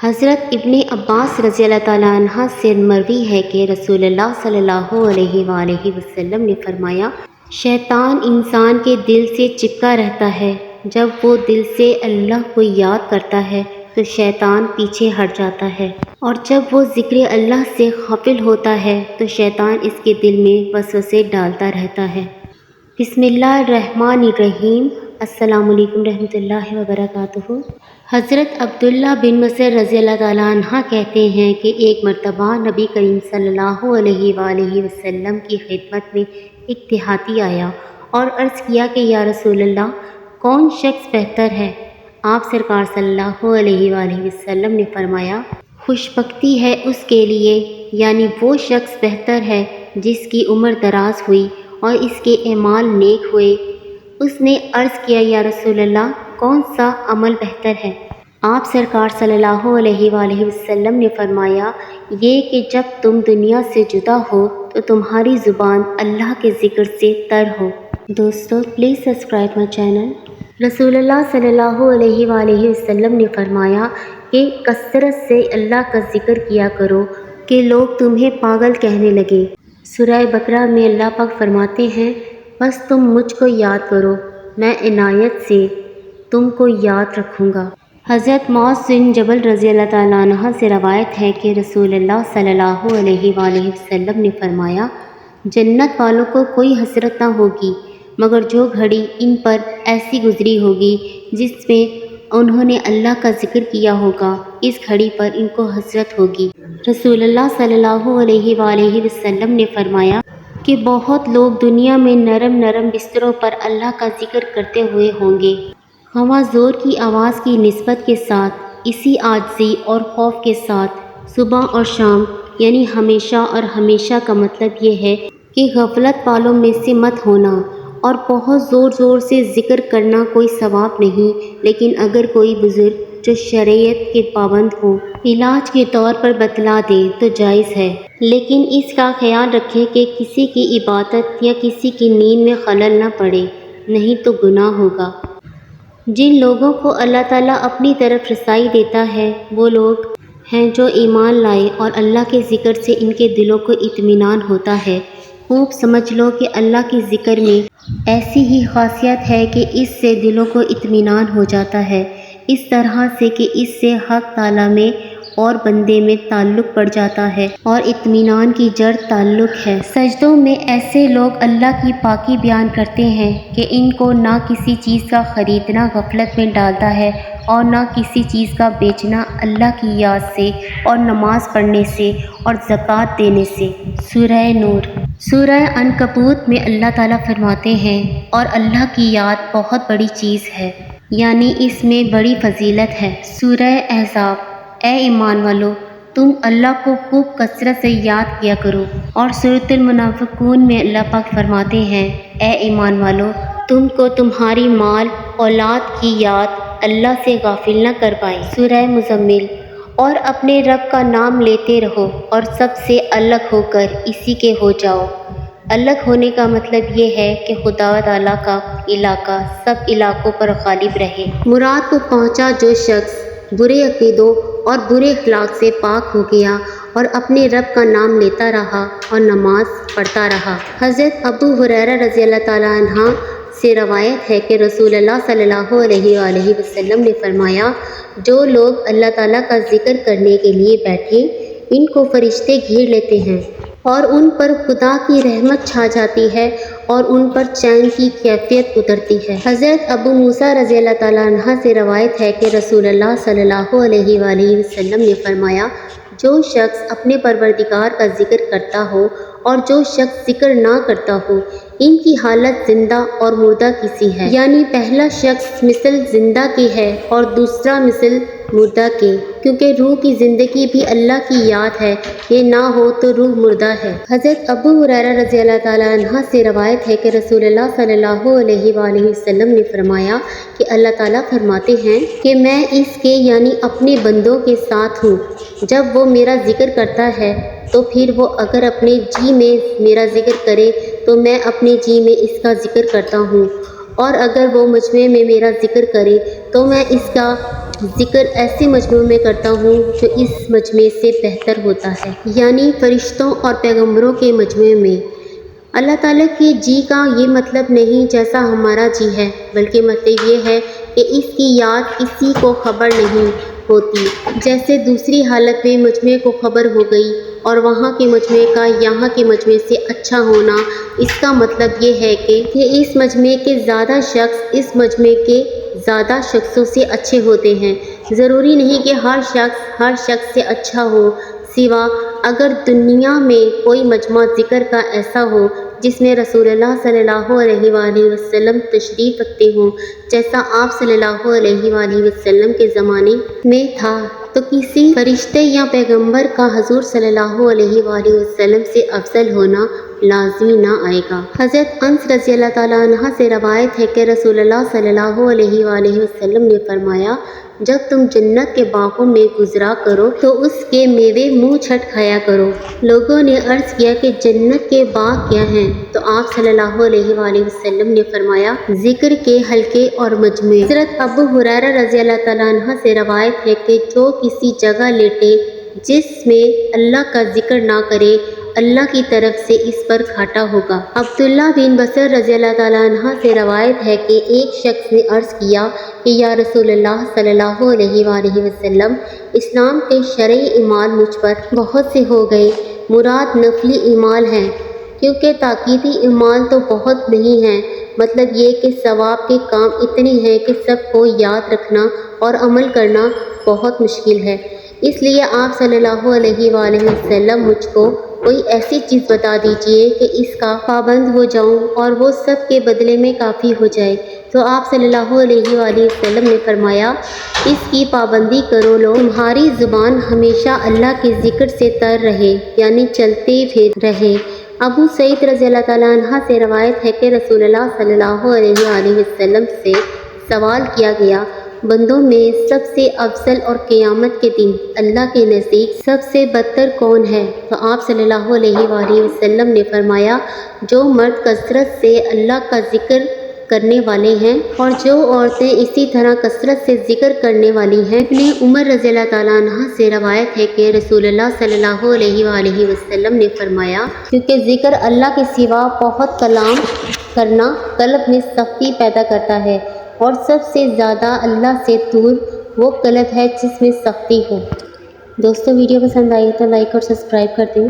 حضرت ابن عباس رضی اللہ تعالیٰ عنہ سے مروی ہے کہ رسول اللہ صلی اللہ علیہ وآلہ وسلم نے فرمایا، شیطان انسان کے دل سے چپکا رہتا ہے، جب وہ دل سے اللہ کو یاد کرتا ہے تو شیطان پیچھے ہٹ جاتا ہے، اور جب وہ ذکر اللہ سے غافل ہوتا ہے تو شیطان اس کے دل میں وسوسے ڈالتا رہتا ہے۔ بسم اللہ الرحمن الرحیم۔ السلام علیکم رحمۃ اللہ وبرکاتہ۔ حضرت عبداللہ بن مسعود رضی اللہ تعالیٰ عنہ کہتے ہیں کہ ایک مرتبہ نبی کریم صلی اللہ علیہ وآلہ وسلم کی خدمت میں ایک دیہاتی آیا اور عرض کیا کہ یا رسول اللہ، کون شخص بہتر ہے؟ آپ سرکار صلی اللہ علیہ وآلہ وسلم نے فرمایا، خوش بختی ہے اس کے لیے، یعنی وہ شخص بہتر ہے جس کی عمر دراز ہوئی اور اس کے اعمال نیک ہوئے۔ اس نے عرض کیا، یا رسول اللہ، کون سا عمل بہتر ہے؟ آپ سرکار صلی اللہ علیہ وآلہ وسلم نے فرمایا، یہ کہ جب تم دنیا سے جدا ہو تو تمہاری زبان اللہ کے ذکر سے تر ہو۔ دوستو، پلیز سبسکرائب مائی چینل۔ رسول اللہ صلی اللہ علیہ وآلہ وسلم نے فرمایا کہ کثرت سے اللہ کا ذکر کیا کرو کہ لوگ تمہیں پاگل کہنے لگیں۔ سورہ بقرہ میں اللہ پاک فرماتے ہیں، بس تم مجھ کو یاد کرو، میں عنایت سے تم کو یاد رکھوں گا۔ حضرت معاذ بن جبل رضی اللہ تعالیٰ عنہ سے روایت ہے کہ رسول اللہ صلی اللہ علیہ وآلہ وسلم نے فرمایا، جنت والوں کو کوئی حسرت نہ ہوگی مگر جو گھڑی ان پر ایسی گزری ہوگی جس میں انہوں نے اللہ کا ذکر کیا ہوگا، اس گھڑی پر ان کو حسرت ہوگی۔ رسول اللہ صلی اللہ علیہ وآلہ وسلم نے فرمایا کہ بہت لوگ دنیا میں نرم نرم بستروں پر اللہ کا ذکر کرتے ہوئے ہوں گے، خواہ زور کی آواز کی نسبت کے ساتھ، اسی عاجزی اور خوف کے ساتھ، صبح اور شام، یعنی ہمیشہ اور ہمیشہ کا مطلب یہ ہے کہ غفلت والوں میں سے مت ہونا، اور بہت زور زور سے ذکر کرنا کوئی ثواب نہیں، لیکن اگر کوئی بزرگ جو شریعت کے پابند ہو علاج کے طور پر بتلا دے تو جائز ہے، لیکن اس کا خیال رکھیں کہ کسی کی عبادت یا کسی کی نیند میں خلل نہ پڑے، نہیں تو گناہ ہوگا۔ جن لوگوں کو اللہ تعالیٰ اپنی طرف رسائی دیتا ہے وہ لوگ ہیں جو ایمان لائے اور اللہ کے ذکر سے ان کے دلوں کو اطمینان ہوتا ہے۔ خوب سمجھ لو کہ اللہ کے ذکر میں ایسی ہی خاصیت ہے کہ اس سے دلوں کو اطمینان ہو جاتا ہے، اس طرح سے کہ اس سے حق تعالیٰ میں اور بندے میں تعلق پڑ جاتا ہے، اور اطمینان کی جڑ تعلق ہے۔ سجدوں میں ایسے لوگ اللہ کی پاکی بیان کرتے ہیں کہ ان کو نہ کسی چیز کا خریدنا غفلت میں ڈالتا ہے اور نہ کسی چیز کا بیچنا اللہ کی یاد سے اور نماز پڑھنے سے اور زکوٰۃ دینے سے۔ سورہ نور۔ سورہ عنکبوت میں اللہ تعالیٰ فرماتے ہیں، اور اللہ کی یاد بہت بڑی چیز ہے، یعنی اس میں بڑی فضیلت ہے۔ سورہ احزاب۔ اے ایمان والو، تم اللہ کو خوب کثرت سے یاد کیا کرو۔ اور سورۃ المنافقون میں اللہ پاک فرماتے ہیں، اے ایمان والو، تم کو تمہاری مال اولاد کی یاد اللہ سے غافل نہ کر پائے۔ سورہ مزمل۔ اور اپنے رب کا نام لیتے رہو اور سب سے الگ ہو کر اسی کے ہو جاؤ۔ الگ ہونے کا مطلب یہ ہے کہ خدا تعالیٰ کا علاقہ سب علاقوں پر غالب رہے۔ مراد کو پہنچا جو شخص برے عقیدوں اور برے اخلاق سے پاک ہو گیا اور اپنے رب کا نام لیتا رہا اور نماز پڑھتا رہا۔ حضرت ابو ہریرہ رضی اللہ تعالیٰ عنہ سے روایت ہے کہ رسول اللہ صلی اللہ علیہ وآلہ وسلم نے فرمایا، جو لوگ اللہ تعالیٰ کا ذکر کرنے کے لیے بیٹھے ان کو فرشتے گھیر لیتے ہیں اور ان پر خدا کی رحمت چھا جاتی ہے اور ان پر چین کی کیفیت اترتی ہے۔ حضرت ابو موسیٰ رضی اللہ تعالیٰ عنہ سے روایت ہے کہ رسول اللہ صلی اللہ علیہ وآلہ وسلم نے فرمایا، جو شخص اپنے پروردگار کا ذکر کرتا ہو اور جو شخص ذکر نہ کرتا ہو، ان کی حالت زندہ اور مردہ کی سی ہے، یعنی پہلا شخص مثل زندہ کے ہے اور دوسرا مثل مردہ کے، کیونکہ روح کی زندگی بھی اللہ کی یاد ہے، یہ نہ ہو تو روح مردہ ہے۔ حضرت ابو ہریرہ رضی اللہ تعالیٰ عنہ سے روایت ہے کہ رسول اللہ صلی اللہ علیہ وآلہ وسلم نے فرمایا کہ اللہ تعالیٰ فرماتے ہیں کہ میں اس کے یعنی اپنے بندوں کے ساتھ ہوں، جب وہ میرا ذکر کرتا ہے تو پھر وہ اگر اپنے جی میں میرا ذکر کرے تو میں اپنے جی میں اس کا ذکر کرتا ہوں، اور اگر وہ مجمع میں میرا ذکر کرے تو میں اس کا ذکر ایسے مجموعوں میں کرتا ہوں جو اس مجموعے سے بہتر ہوتا ہے، یعنی فرشتوں اور پیغمبروں کے مجموعے میں۔ اللہ تعالیٰ کے جی کا یہ مطلب نہیں جیسا ہمارا جی ہے، بلکہ مطلب یہ ہے کہ اس کی یاد کسی کو خبر نہیں ہوتی، جیسے دوسری حالت میں مجموعے کو خبر ہو گئی اور وہاں کے مجموعے کا یہاں کے مجموعے سے اچھا ہونا۔ اس کا مطلب یہ ہے کہ اس مجموعے کے زیادہ شخص اس مجموعے کے زیادہ شخصوں سے اچھے ہوتے ہیں۔ ضروری نہیں کہ ہر شخص سے اچھا ہو، سوا اگر دنیا میں کوئی مجمع ذکر کا ایسا ہو جس میں رسول اللہ صلی اللہ علیہ وآلہ وسلم تشریف رکھتے ہوں، جیسا آپ صلی اللہ علیہ وآلہ وسلم کے زمانے میں تھا، تو کسی فرشتے یا پیغمبر کا حضور صلی اللہ علیہ وآلہ وسلم سے افضل ہونا لازمی نہ آئے گا۔ حضرت انس رضی اللہ تعالیٰ عنہ سے روایت ہے کہ رسول اللہ صلی اللہ علیہ وآلہ وسلم نے فرمایا، جب تم جنت کے باغوں میں گزرا کرو تو اس کے میوے منہ چھٹ کھایا کرو۔ لوگوں نے عرض کیا کہ جنت کے باغ کیا ہیں؟ تو آپ صلی اللہ علیہ وآلہ وسلم نے فرمایا، ذکر کے حلقے اور مجموعے۔ حضرت ابو ہریرہ رضی اللہ تعالیٰ عنہ سے روایت ہے کہ جو کسی جگہ لیٹے جس میں اللہ کا ذکر نہ کرے، اللہ کی طرف سے اس پر گھاٹا ہوگا۔ عبداللہ بن بصر رضی اللہ تعالیٰ عنہ سے روایت ہے کہ ایک شخص نے عرض کیا کہ یا رسول اللہ صلی اللہ علیہ وآلہ وسلم، اسلام کے شرعی اعمال مجھ پر بہت سے ہو گئے، مراد نفلی اعمال ہیں، کیونکہ تاکیدی اعمال تو بہت نہیں ہیں۔ مطلب یہ کہ ثواب کے کام اتنے ہیں کہ سب کو یاد رکھنا اور عمل کرنا بہت مشکل ہے، اس لیے آپ صلی اللہ علیہ وآلہ وسلم مجھ کو کوئی ایسی چیز بتا دیجئے کہ اس کا پابند ہو جاؤں اور وہ سب کے بدلے میں کافی ہو جائے۔ تو آپ صلی اللہ علیہ وآلہ وسلم نے فرمایا، اس کی پابندی کرو لو، تمہاری زبان ہمیشہ اللہ کے ذکر سے تر رہے، یعنی چلتے پھر رہے۔ ابو سعید رضی اللہ تعالیٰ عنہ سے روایت ہے کہ رسول اللہ صلی اللہ علیہ وآلہ وسلم سے سوال کیا گیا، بندوں میں سب سے افضل اور قیامت کے دن اللہ کے نزدیک سب سے بدتر کون ہے؟ تو آپ صلی اللہ علیہ وآلہ وسلم نے فرمایا، جو مرد کثرت سے اللہ کا ذکر کرنے والے ہیں اور جو عورتیں اسی طرح کثرت سے ذکر کرنے والی ہیں۔ ابن عمر رضی اللہ تعالیٰ عنہ سے روایت ہے کہ رسول اللہ صلی اللہ علیہ وآلہ وسلم نے فرمایا، کیونکہ ذکر اللہ کے سوا بہت کلام کرنا قلب میں سختی پیدا کرتا ہے، اور سب سے زیادہ اللہ سے دور وہ قلب ہے جس میں سختی ہو۔ دوستو، ویڈیو پسند آئی تو لائک اور سبسکرائب کر دیں۔